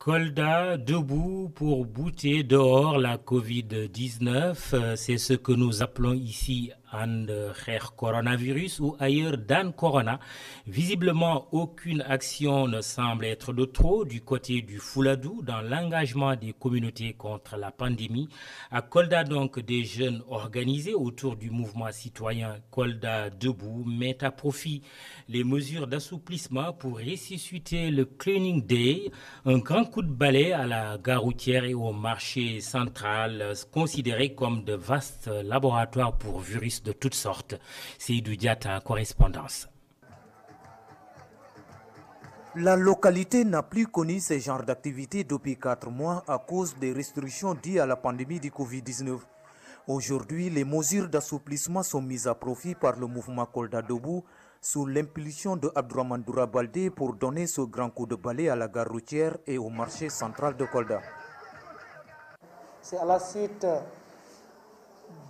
Kolda debout pour bouter dehors la Covid-19, c'est ce que nous appelons ici And Kher Coronavirus ou ailleurs Dan Corona. Visiblement, aucune action ne semble être de trop du côté du Fouladou dans l'engagement des communautés contre la pandémie. À Kolda, donc, des jeunes organisés autour du mouvement citoyen Kolda debout mettent à profit les mesures d'assouplissement pour ressusciter le Cleaning Day, un grand coup de balai à la gare routière et au marché central, considérés comme de vastes laboratoires pour virus de toutes sortes. Seydou Diata, correspondance. La localité n'a plus connu ce genre d'activité depuis 4 mois à cause des restrictions dues à la pandémie du Covid-19. Aujourd'hui, les mesures d'assouplissement sont mises à profit par le mouvement Kolda Debout sous l'impulsion de Abdourahmane Doura Baldé pour donner ce grand coup de balai à la gare routière et au marché central de Kolda. C'est à la suite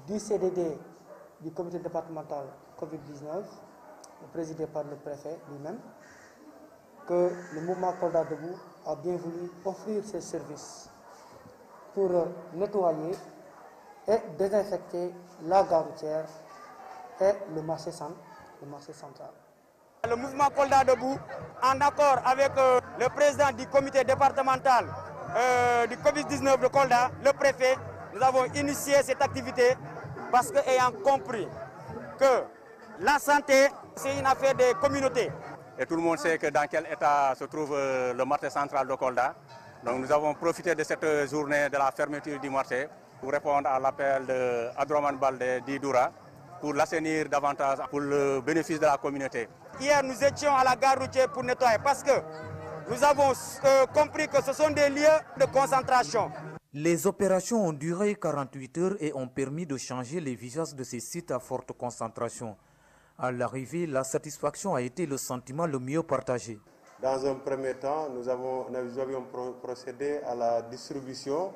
du CDD du comité départemental Covid-19, présidé par le préfet lui-même, que le mouvement Kolda Debout a bien voulu offrir ses services pour nettoyer et désinfecter la gare routière et le marché central. Le mouvement Kolda Debout, en accord avec le président du comité départemental du Covid-19 de Kolda, le préfet, nous avons initié cette activité parce qu'ayant compris que la santé, c'est une affaire des communautés. Et tout le monde sait que dans quel état se trouve le marché central de Kolda. Donc nous avons profité de cette journée de la fermeture du marché pour répondre à l'appel d'Abdourahmane Baldé d'Idoura pour l'assainir davantage pour le bénéfice de la communauté. Hier, nous étions à la gare routière pour nettoyer parce que nous avons compris que ce sont des lieux de concentration. Les opérations ont duré 48 heures et ont permis de changer les visages de ces sites à forte concentration. À l'arrivée, la satisfaction a été le sentiment le mieux partagé. Dans un premier temps, nous avions procédé à la distribution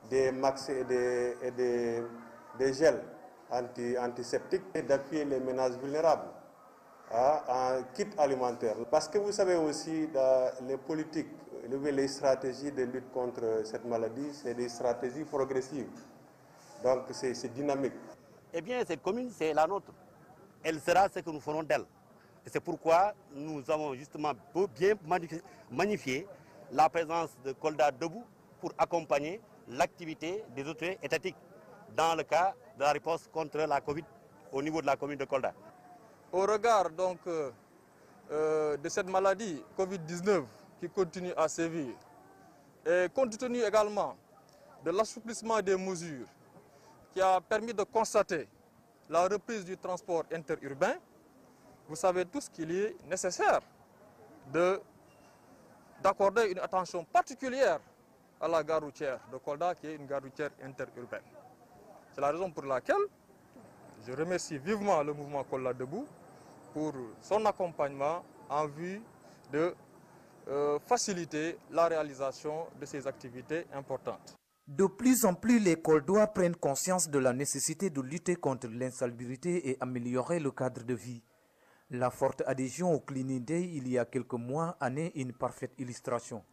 des max et des gels antiseptiques et d'appuyer les ménages vulnérables en kit alimentaire. Parce que vous savez aussi, les politiques, les stratégies de lutte contre cette maladie, c'est des stratégies progressives. Donc c'est dynamique. Eh bien, cette commune, c'est la nôtre. Elle sera ce que nous ferons d'elle. Et c'est pourquoi nous avons justement bien magnifié la présence de Kolda Debout pour accompagner l'activité des autorités étatiques dans le cas de la réponse contre la Covid au niveau de la commune de Kolda. Au regard donc de cette maladie Covid-19 qui continue à sévir et compte tenu également de l'assouplissement des mesures qui a permis de constater la reprise du transport interurbain, vous savez tous qu'il est nécessaire d'accorder une attention particulière à la gare routière de Kolda, qui est une gare routière interurbaine. C'est la raison pour laquelle je remercie vivement le mouvement Kolda Debout pour son accompagnement en vue de faciliter la réalisation de ces activités importantes. De plus en plus, les Koldois prennent conscience de la nécessité de lutter contre l'insalubrité et améliorer le cadre de vie. La forte adhésion au Cleaning Day il y a quelques mois en est une parfaite illustration.